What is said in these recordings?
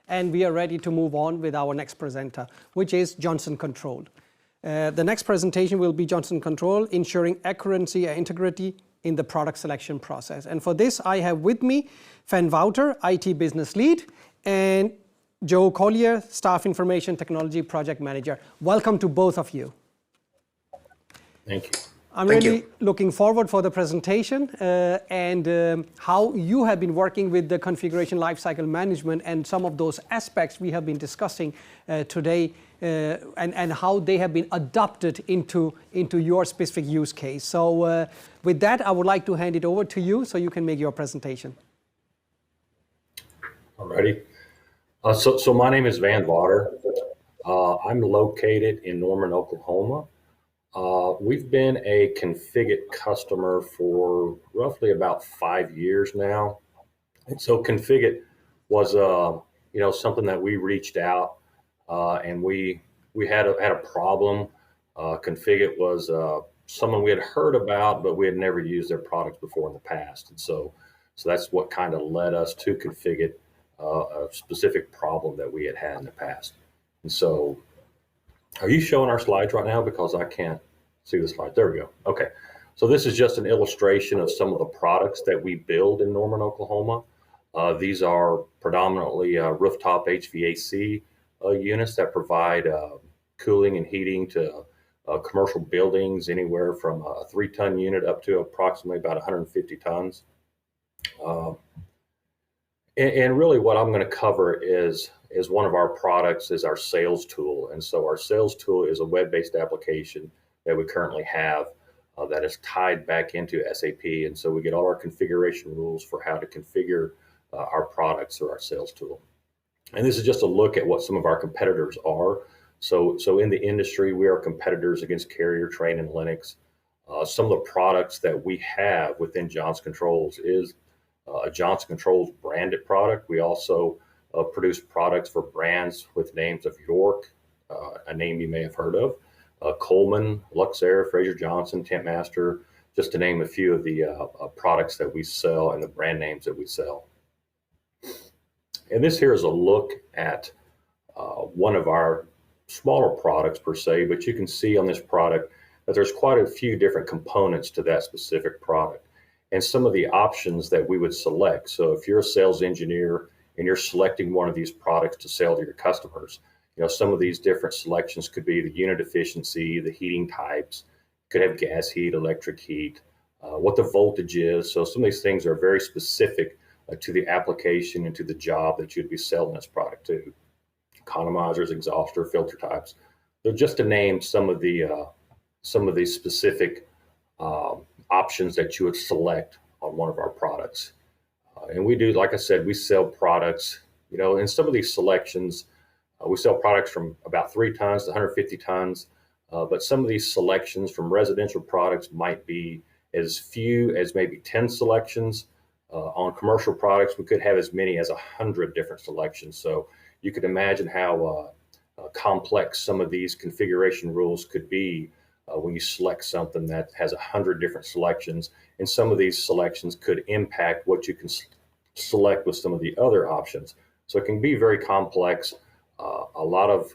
and we are ready to move on with our next presenter, which is Johnson Control. The next presentation will be Johnson Control, ensuring accuracy and integrity in the product selection process. And for this, I have with me Vawter, IT Business Lead, and Joe Collier, Staff Information Technology Project Manager. Welcome to both of you. Thank you. I'm really looking forward for the presentation and how you have been working with the configuration lifecycle management and some of those aspects we have been discussing today and how they have been adopted into your specific use case. So with that, I would like to hand it over to you so you can make your presentation. Alrighty. So my name is Vawter. I'm located in Norman, Oklahoma. We've been a Configit customer for roughly about 5 years now. And so Configit was something that we reached out and we had a problem. Configit was someone we had heard about, but we had never used their products before in the past. And so that's what kind of led us to Configit, a specific problem that we had in the past. And so, are you showing our slides right now? Because I can't see the slide. There we go. Okay. So this is just an illustration of some of the products that we build in Norman, Oklahoma. These are predominantly rooftop HVAC units that provide cooling and heating to commercial buildings, anywhere from a 3-ton unit up to approximately about 150 tons. And really what I'm going to cover is one of our products is our sales tool. And so our sales tool is a web-based application that we currently have that is tied back into SAP. And so we get all our configuration rules for how to configure our products through our sales tool. And this is just a look at what some of our competitors are. So in the industry, we are competitors against Carrier, Trane, and Lennox. Some of the products that we have within Johnson Controls is a Johnson Controls branded product. We also produce products for brands with names of York, a name you may have heard of, Coleman, Luxair, Fraser Johnson, Tempmaster, just to name a few of the products that we sell and the brand names that we sell. And this here is a look at one of our smaller products per se, but you can see on this product that there's quite a few different components to that specific product and some of the options that we would select. So if you're a sales engineer and you're selecting one of these products to sell to your customers, some of these different selections could be the unit efficiency, the heating types, could have gas heat, electric heat, what the voltage is. So some of these things are very specific to the application and to the job that you'd be selling this product to. Economizers, exhauster, filter types. They're just to name some of these specific options that you would select on one of our products. And we do, like I said, we sell products, in some of these selections, we sell products from about 3 tons to 150 tons, but some of these selections from residential products might be as few as maybe 10 selections. On commercial products, we could have as many as 100 different selections. So you could imagine how complex some of these configuration rules could be when you select something that has 100 different selections, and some of these selections could impact what you can select with some of the other options. So it can be very complex. A lot of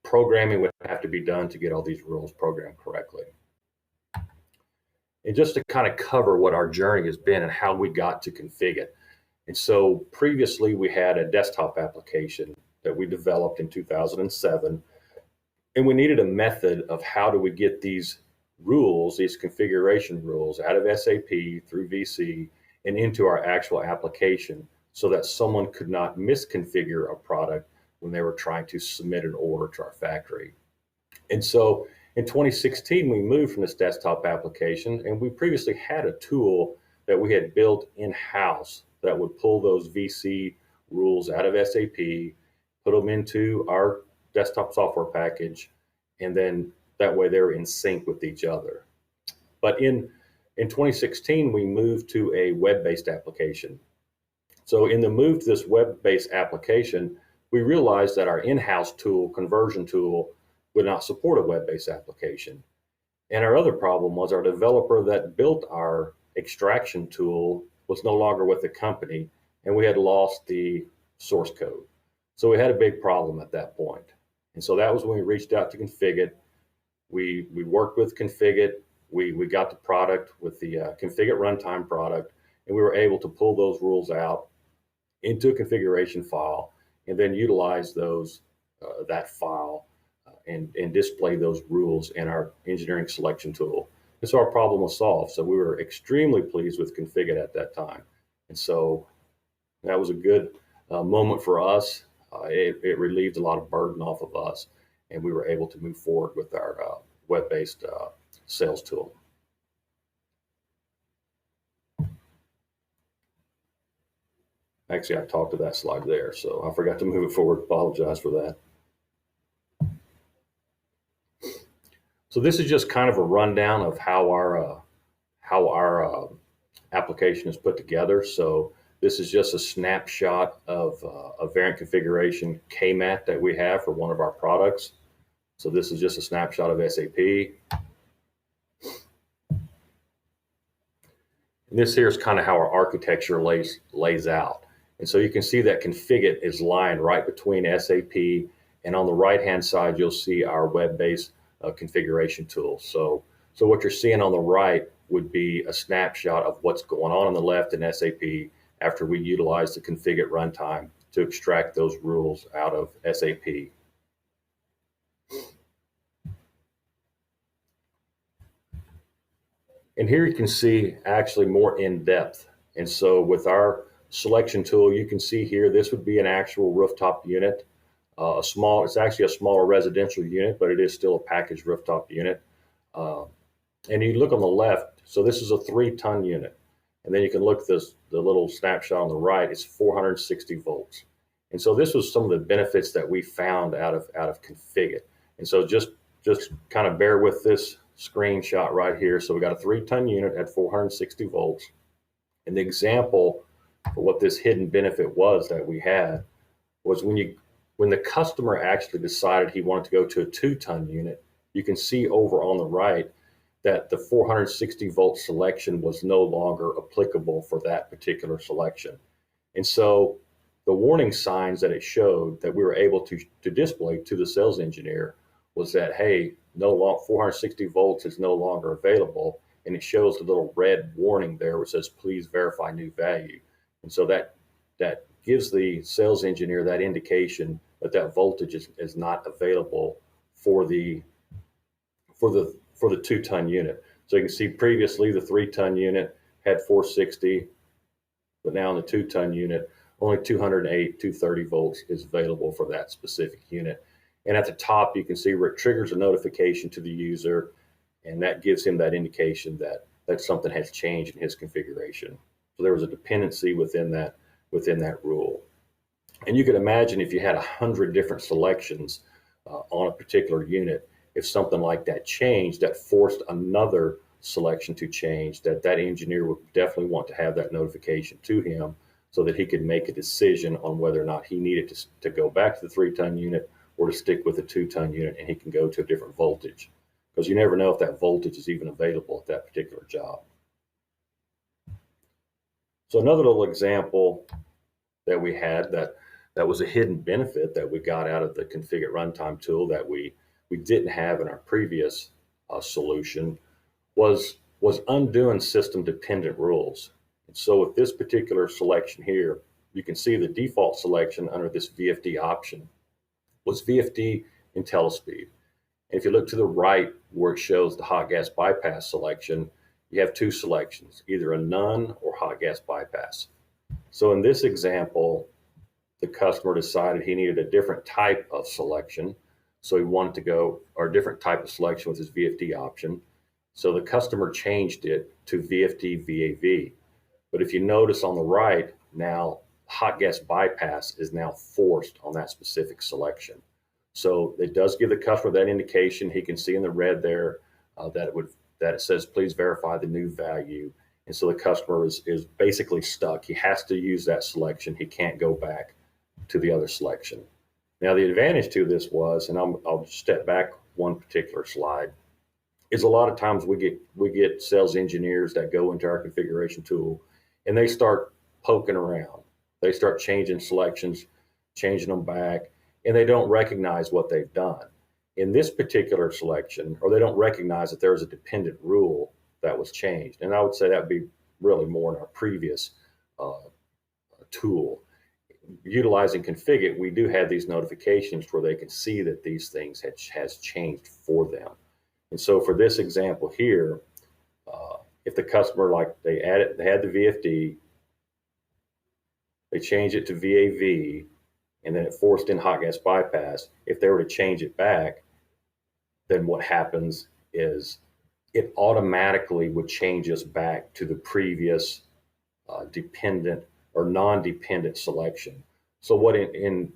programming would have to be done to get all these rules programmed correctly. And just to kind of cover what our journey has been and how we got to Configit. And so previously we had a desktop application that we developed in 2007. And we needed a method of how do we get these rules, these configuration rules, out of SAP through VC and into our actual application so that someone could not misconfigure a product when they were trying to submit an order to our factory. And so in 2016, we moved from this desktop application, and we previously had a tool that we had built in-house that would pull those VC rules out of SAP, put them into our desktop software package, and then that way they're in sync with each other. But in 2016, we moved to a web-based application. So in the move to this web-based application, we realized that our in-house tool, conversion tool, would not support a web-based application. And our other problem was our developer that built our extraction tool was no longer with the company, and we had lost the source code. So we had a big problem at that point. And so that was when we reached out to Configit. We worked with Configit. We got the product with the Configit runtime product, and we were able to pull those rules out into a configuration file and then utilize those that file and display those rules in our engineering selection tool. And so our problem was solved. So we were extremely pleased with Configit at that time. And so that was a good moment for us. It relieved a lot of burden off of us, and we were able to move forward with our web-based sales tool. Actually, I talked to that slide there, so I forgot to move it forward. Apologize for that. So this is just kind of a rundown of how our application is put together. So this is just a snapshot of a variant configuration KMAT that we have for one of our products. So this is just a snapshot of SAP. And this here is kind of how our architecture lays out. And so you can see that Configit is lying right between SAP, and on the right-hand side, you'll see our web-based configuration tool. So what you're seeing on the right would be a snapshot of what's going on the left in SAP after we utilize the Configit runtime to extract those rules out of SAP. And here you can see actually more in depth. And so with our selection tool, you can see here, this would be an actual rooftop unit. It's actually a smaller residential unit, but it is still a packaged rooftop unit. And you look on the left, so this is a 3-ton unit. And then you can look at the little snapshot on the right, it's 460 volts. And so this was some of the benefits that we found out of Configit. And so just kind of bear with this screenshot right here. So we got a 3-ton unit at 460 volts. And the example for what this hidden benefit was that we had was when the customer actually decided he wanted to go to a 2-ton unit, you can see over on the right that the 460 volt selection was no longer applicable for that particular selection. And so the warning signs that it showed that we were able to display to the sales engineer was that, hey, 460 volts is no longer available. And it shows the little red warning there which says, please verify new value. And so that gives the sales engineer that indication that voltage is not available for the 2-ton unit. So you can see previously the 3-ton unit had 460, but now in the 2-ton unit, only 208, 230 volts is available for that specific unit. And at the top, you can see where it triggers a notification to the user, and that gives him that indication that something has changed in his configuration. So there was a dependency within that rule. And you could imagine if you had 100 different selections on a particular unit, if something like that changed, that forced another selection to change, that engineer would definitely want to have that notification to him so that he could make a decision on whether or not he needed to go back to the 3-ton unit or to stick with the 2-ton unit, and he can go to a different voltage. Because you never know if that voltage is even available at that particular job. So another little example that we had that was a hidden benefit that we got out of the Configit runtime tool that we didn't have in our previous solution was undoing system dependent rules. And so with this particular selection here, you can see the default selection under this VFD option was VFD IntelliSpeed. And if you look to the right where it shows the hot gas bypass selection, you have 2 selections, either a none or hot gas bypass. So in this example, the customer decided he needed a different type of selection. So he wanted to go, or a different type of selection with his VFD option. So the customer changed it to VFD VAV. But if you notice on the right, now hot gas bypass is now forced on that specific selection. So it does give the customer that indication. He can see in the red there that it says, please verify the new value. And so the customer is basically stuck. He has to use that selection. He can't go back to the other selection. Now the advantage to this was, and I'll step back one particular slide, is a lot of times we get sales engineers that go into our configuration tool and they start poking around. They start changing selections, changing them back, and they don't recognize what they've done. In this particular selection, or they don't recognize that there's a dependent rule that was changed. And I would say that would be really more in our previous tool. Utilizing Configit, we do have these notifications where they can see that these things has changed for them. And so for this example here, if the customer, like they had the VFD, they change it to VAV, and then it forced in hot gas bypass, if they were to change it back, then what happens is it automatically would change us back to the previous dependent or non-dependent selection. So what in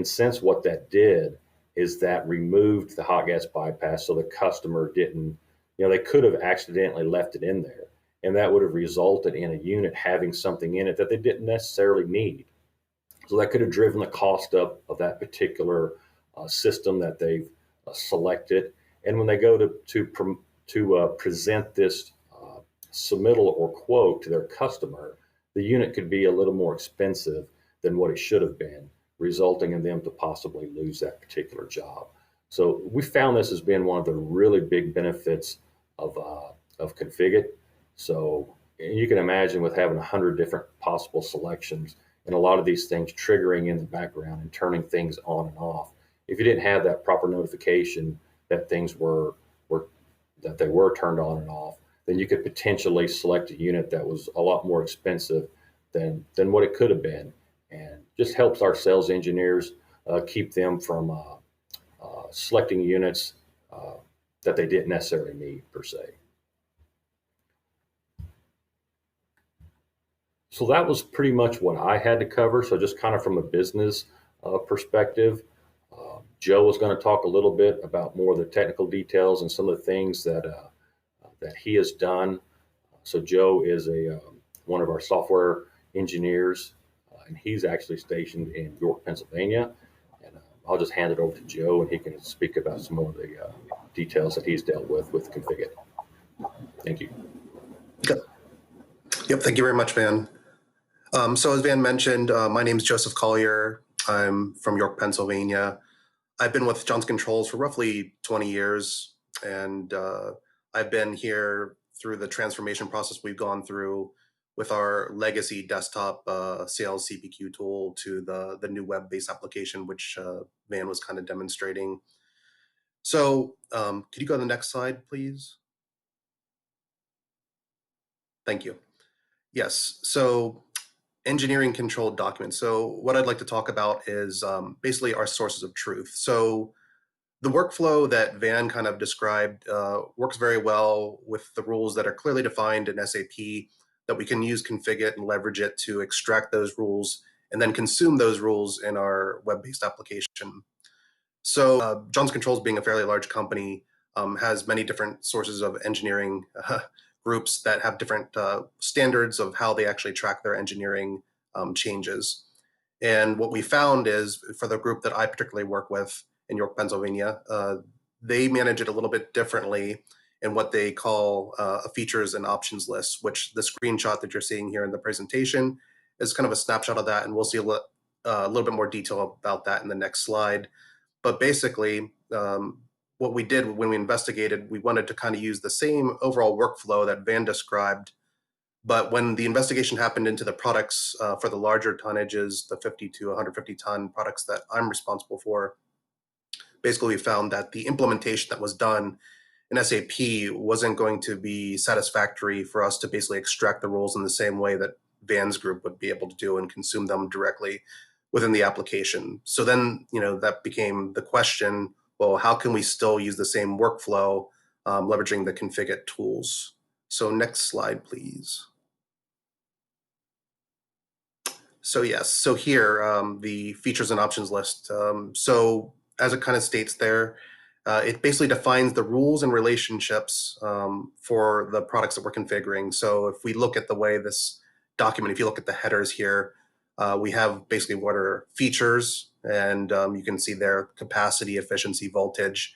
sense what that did is that removed the hot gas bypass, so the customer didn't, they could have accidentally left it in there, and that would have resulted in a unit having something in it that they didn't necessarily need. So that could have driven the cost up of that particular system that they've selected. And when they go to present this submittal or quote to their customer, the unit could be a little more expensive than what it should have been, resulting in them to possibly lose that particular job. So we found this as being one of the really big benefits of Configit. So you can imagine with having 100 different possible selections and a lot of these things triggering in the background and turning things on and off. If you didn't have that proper notification that things were turned on and off, then you could potentially select a unit that was a lot more expensive than what it could have been, and just helps our sales engineers keep them from selecting units that they didn't necessarily need per se. So that was pretty much what I had to cover. So just kind of from a business perspective, Joe was going to talk a little bit about more of the technical details and some of the things that he has done. So Joe is one of our software engineers, and he's actually stationed in York, Pennsylvania. And I'll just hand it over to Joe, and he can speak about some more of the details that he's dealt with Configit. Thank you. Yep. Thank you very much, Van. So as Van mentioned, my name is Joseph Collier. I'm from York, Pennsylvania. I've been with Johnson Controls for roughly 20 years, and I've been here through the transformation process we've gone through with our legacy desktop sales CPQ tool to the new web-based application, which Van was kind of demonstrating. So could you go to the next slide, please? Thank you. Yes, so engineering controlled documents. So what I'd like to talk about is basically our sources of truth. So the workflow that Van kind of described works very well with the rules that are clearly defined in SAP, that we can use Configit and leverage it to extract those rules and then consume those rules in our web-based application. So Johnson Controls, being a fairly large company, has many different sources of engineering groups that have different standards of how they actually track their engineering changes. And what we found is, for the group that I particularly work with in York, Pennsylvania, they manage it a little bit differently in what they call a features and options list, which the screenshot that you're seeing here in the presentation is kind of a snapshot of that, and we'll see a little bit more detail about that in the next slide. But basically, what we did when we investigated, we wanted to kind of use the same overall workflow that Van described, but when the investigation happened into the products for the larger tonnages, the 50 to 150 ton products that I'm responsible for, basically we found that the implementation that was done in SAP wasn't going to be satisfactory for us to basically extract the rules in the same way that Van's group would be able to do and consume them directly within the application. So then, that became the question, well, how can we still use the same workflow leveraging the Configit tools? So next slide, please. So yes, so here, the features and options list. So as it kind of states there, it basically defines the rules and relationships for the products that we're configuring. So if we look at the way this document, if you look at the headers here, we have basically what are features, and you can see there capacity, efficiency, voltage.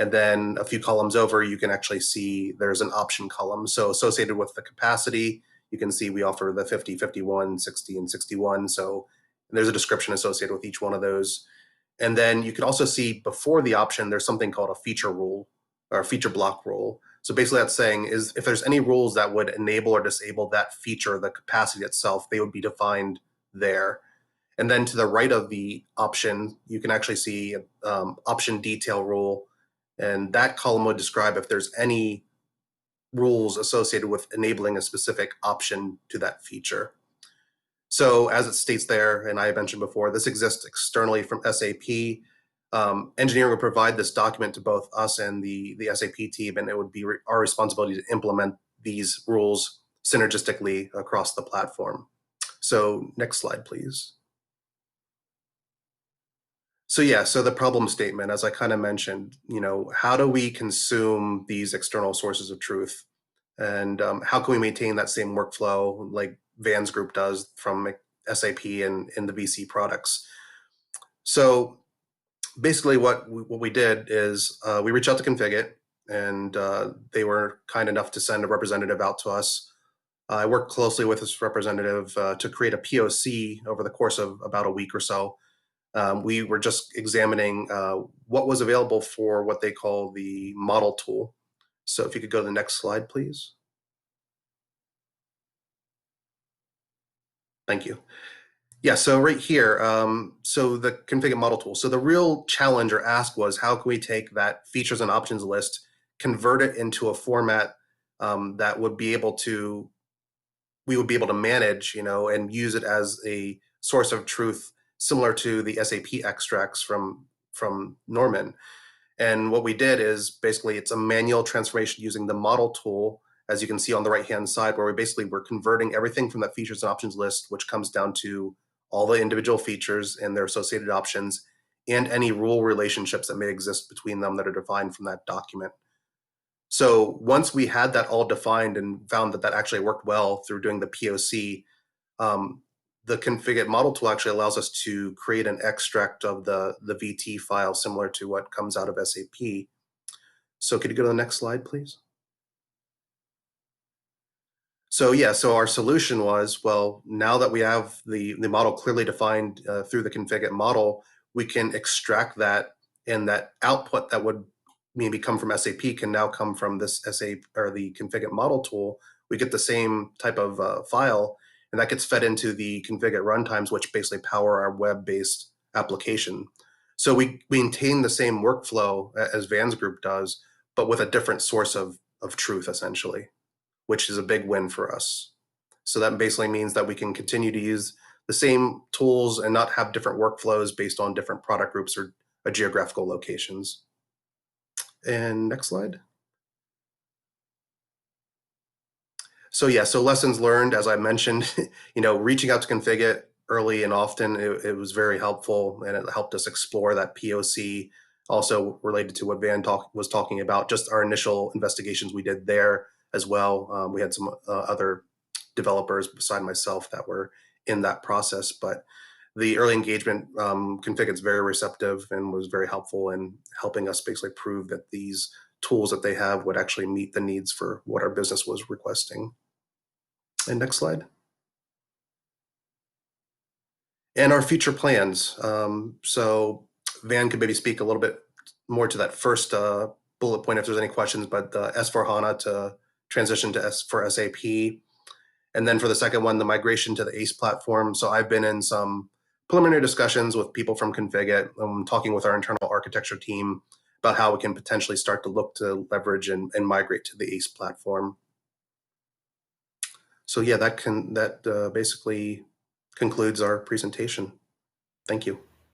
And then a few columns over, you can actually see there's an option column. So associated with the capacity, you can see we offer the 50, 51, 60, and 61. So And there's a description associated with each one of those. And then you can also see before the option, there's something called a feature rule or a feature block rule. So basically that's saying is if there's any rules that would enable or disable that feature, the capacity itself, they would be defined there. And then to the right of the option, you can actually see option detail rule. And that column would describe if there's any rules associated with enabling a specific option to that feature. So as it states there, and I mentioned before, this exists externally from SAP. Engineering would provide this document to both us and the SAP team, and it would be our responsibility to implement these rules synergistically across the platform. So next slide, please. So yeah, so the problem statement, as I kind of mentioned, how do we consume these external sources of truth? And how can we maintain that same workflow like Van's group does from SAP and in the VC products? So basically what we did is we reached out to Configit, and they were kind enough to send a representative out to us. I worked closely with this representative to create a POC over the course of about a week or so. We were just examining what was available for what they call the model tool. So if you could go to the next slide, please. Thank you. Yeah, so right here, so the Configit model tool. So the real challenge or ask was, how can we take that features and options list, convert it into a format that would be able to, we would be able to manage, and use it as a source of truth, similar to the SAP extracts from Norman. And what we did is basically it's a manual transformation using the model tool, as you can see on the right-hand side, where we basically were converting everything from that features and options list, which comes down to all the individual features and their associated options, and any rule relationships that may exist between them that are defined from that document. So once we had that all defined and found that that actually worked well through doing the POC, the Configit model tool actually allows us to create an extract of the VT file similar to what comes out of SAP. So could you go to the next slide, please? So yeah, so our solution was, well, now that we have the model clearly defined through the Configit model, we can extract that, and that output that would maybe come from SAP can now come from this SAP or the Configit model tool. We get the same type of file, and that gets fed into the Configit runtimes, which basically power our web-based application. So we maintain the same workflow as Van's group does, but with a different source of truth, essentially, which is a big win for us. So that basically means that we can continue to use the same tools and not have different workflows based on different product groups or geographical locations. And next slide. So yeah, so lessons learned, as I mentioned, reaching out to Configit early and often, it was very helpful, and it helped us explore that POC. Also related to what Van was talking about, just our initial investigations we did there as well. We had some other developers beside myself that were in that process, but the early engagement, Configit's very receptive and was very helpful in helping us basically prove that these tools that they have would actually meet the needs for what our business was requesting. And next slide. And our future plans. So Van could maybe speak a little bit more to that first bullet point if there's any questions, but the S4HANA to transition to for SAP. And then for the second one, the migration to the ACE platform. So I've been in some preliminary discussions with people from Configit, talking with our internal architecture team about how we can potentially start to look to leverage and migrate to the ACE platform. So yeah, that basically concludes our presentation. Thank you.